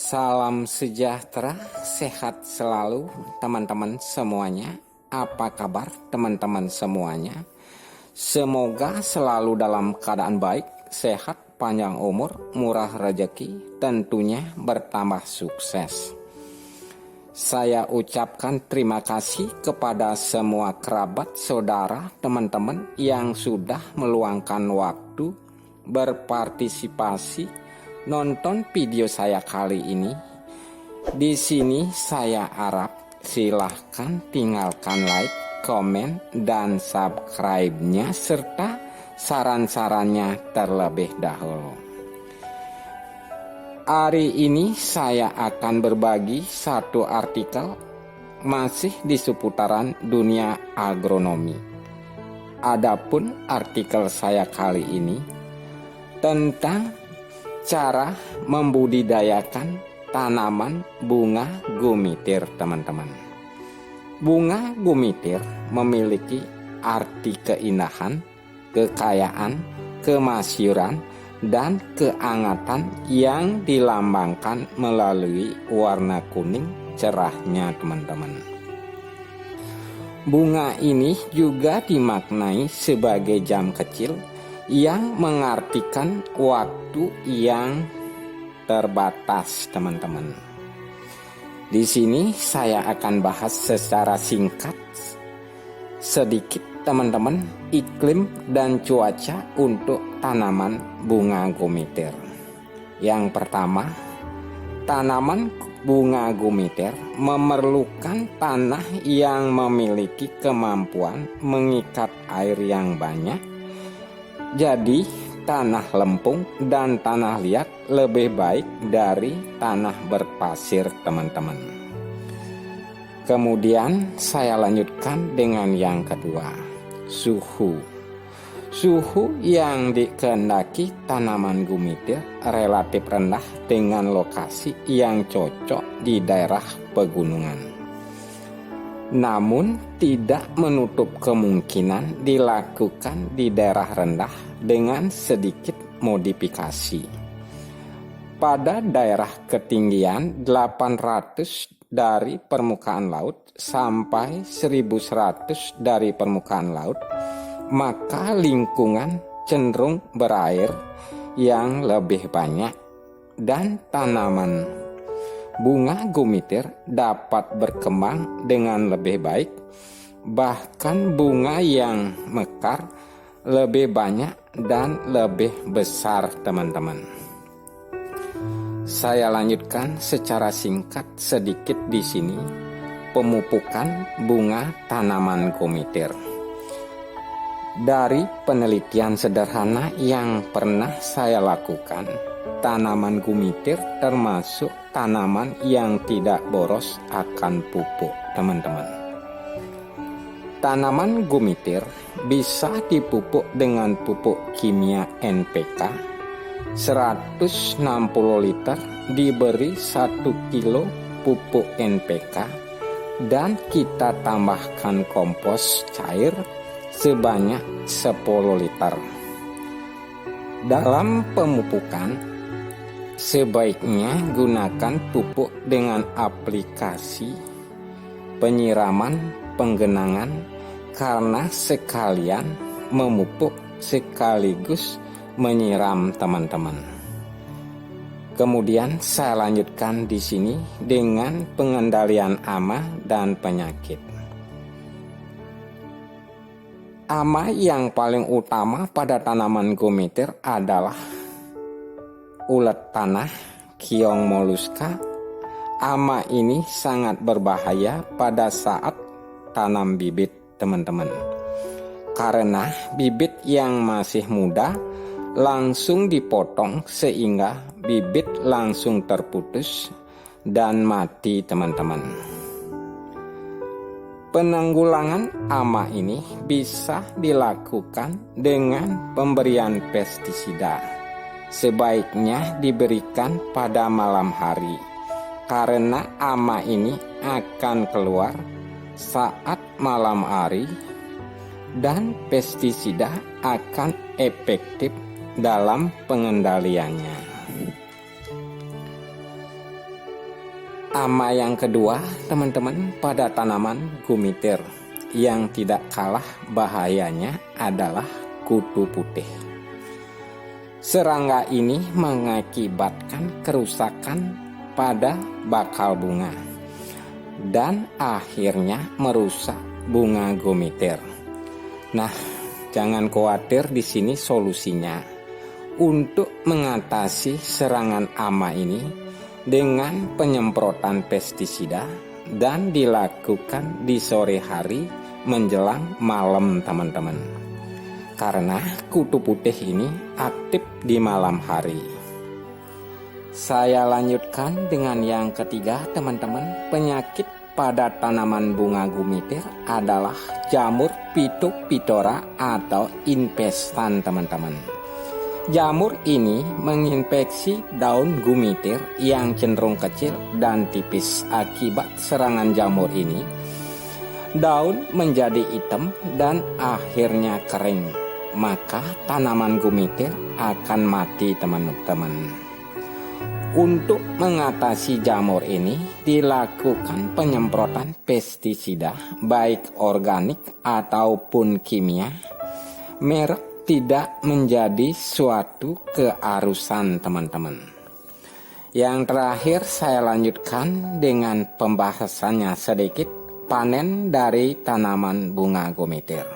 Salam sejahtera, sehat selalu teman-teman semuanya. Apa kabar teman-teman semuanya? Semoga selalu dalam keadaan baik, sehat, panjang umur, murah rezeki, tentunya bertambah sukses. Saya ucapkan terima kasih kepada semua kerabat, saudara, teman-teman yang sudah meluangkan waktu berpartisipasi nonton video saya kali ini. Di sini saya harap silahkan tinggalkan like, komen, dan subscribe-nya serta saran-sarannya terlebih dahulu. Hari ini saya akan berbagi satu artikel masih di seputaran dunia agronomi. Adapun artikel saya kali ini tentang cara membudidayakan tanaman bunga gumitir, teman-teman. Bunga gumitir memiliki arti keindahan, kekayaan, kemasyuran, dan keangatan yang dilambangkan melalui warna kuning cerahnya, teman-teman. Bunga ini juga dimaknai sebagai jam kecil yang mengartikan waktu yang terbatas, teman-teman. Di sini saya akan bahas secara singkat sedikit, teman-teman, iklim dan cuaca untuk tanaman bunga gumitir. Yang pertama, tanaman bunga gumitir memerlukan tanah yang memiliki kemampuan mengikat air yang banyak. Jadi, tanah lempung dan tanah liat lebih baik dari tanah berpasir, teman-teman. Kemudian saya lanjutkan dengan yang kedua, suhu. Suhu yang dikehendaki tanaman gumitir relatif rendah dengan lokasi yang cocok di daerah pegunungan. Namun tidak menutup kemungkinan dilakukan di daerah rendah dengan sedikit modifikasi. Pada daerah ketinggian 800 dari permukaan laut sampai 1100 dari permukaan laut, maka lingkungan cenderung berair yang lebih banyak dan tanaman bunga gumitir dapat berkembang dengan lebih baik, bahkan bunga yang mekar lebih banyak dan lebih besar, teman-teman. Saya lanjutkan secara singkat sedikit di sini pemupukan bunga tanaman gumitir. Dari penelitian sederhana yang pernah saya lakukan, tanaman gumitir termasuk tanaman yang tidak boros akan pupuk, teman-teman. Tanaman gumitir bisa dipupuk dengan pupuk kimia NPK 160 liter diberi 1 kilo pupuk NPK dan kita tambahkan kompos cair sebanyak 10 liter. Dalam pemupukan, sebaiknya gunakan pupuk dengan aplikasi penyiraman penggenangan karena sekalian memupuk sekaligus menyiram, teman-teman. Kemudian saya lanjutkan di sini dengan pengendalian hama dan penyakit. Hama yang paling utama pada tanaman gumitir adalah ulet tanah, Chiong mollusca. Hama ini sangat berbahaya pada saat tanam bibit, teman-teman. Karena bibit yang masih muda langsung dipotong sehingga bibit langsung terputus dan mati, teman-teman. Penanggulangan hama ini bisa dilakukan dengan pemberian pestisida. Sebaiknya diberikan pada malam hari karena hama ini akan keluar saat malam hari dan pestisida akan efektif dalam pengendaliannya. Ama yang kedua, teman-teman, pada tanaman gumiter yang tidak kalah bahayanya adalah kutu putih. Serangga ini mengakibatkan kerusakan pada bakal bunga dan akhirnya merusak bunga gumiter. Nah, jangan khawatir, di sini solusinya. Untuk mengatasi serangan ama ini dengan penyemprotan pestisida dan dilakukan di sore hari menjelang malam, teman-teman. Karena kutu putih ini aktif di malam hari. Saya lanjutkan dengan yang ketiga, teman-teman. Penyakit pada tanaman bunga gumiter adalah jamur Phytophthora atau infestan, teman-teman. Jamur ini menginfeksi daun gumiter yang cenderung kecil dan tipis. Akibat serangan jamur ini, daun menjadi hitam dan akhirnya kering. Maka tanaman gumiter akan mati, teman-teman. Untuk mengatasi jamur ini dilakukan penyemprotan pestisida baik organik ataupun kimia. Merek tidak menjadi suatu keharusan, teman-teman. Yang terakhir saya lanjutkan dengan pembahasannya sedikit, panen dari tanaman bunga gumiter.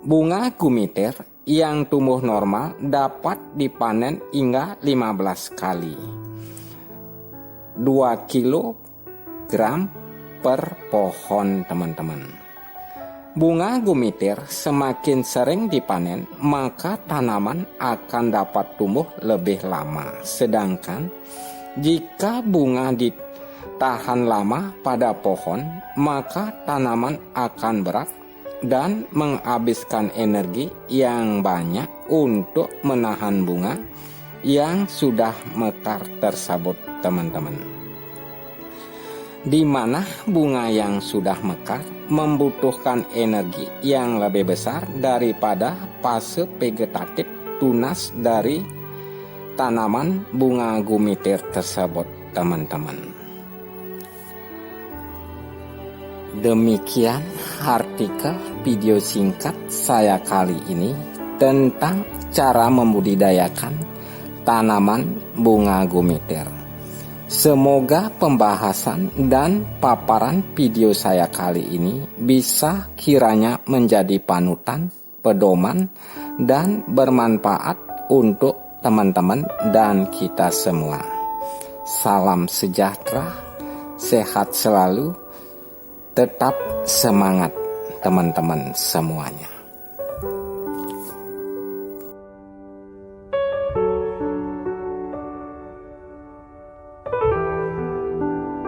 Bunga gumiter yang tumbuh normal dapat dipanen hingga 15 kali. 2 kilogram per pohon, teman-teman. Bunga gumiter semakin sering dipanen, maka tanaman akan dapat tumbuh lebih lama. Sedangkan jika bunga ditahan lama pada pohon, maka tanaman akan berat dan menghabiskan energi yang banyak untuk menahan bunga yang sudah mekar tersebut, teman-teman. Di mana bunga yang sudah mekar membutuhkan energi yang lebih besar daripada fase vegetatif tunas dari tanaman bunga gumiter tersebut, teman-teman. Demikian artikel video singkat saya kali ini tentang cara membudidayakan tanaman bunga gumiter. Semoga pembahasan dan paparan video saya kali ini bisa kiranya menjadi panutan, pedoman, dan bermanfaat untuk teman-teman dan kita semua. Salam sejahtera, sehat selalu. Tetap semangat, teman-teman semuanya.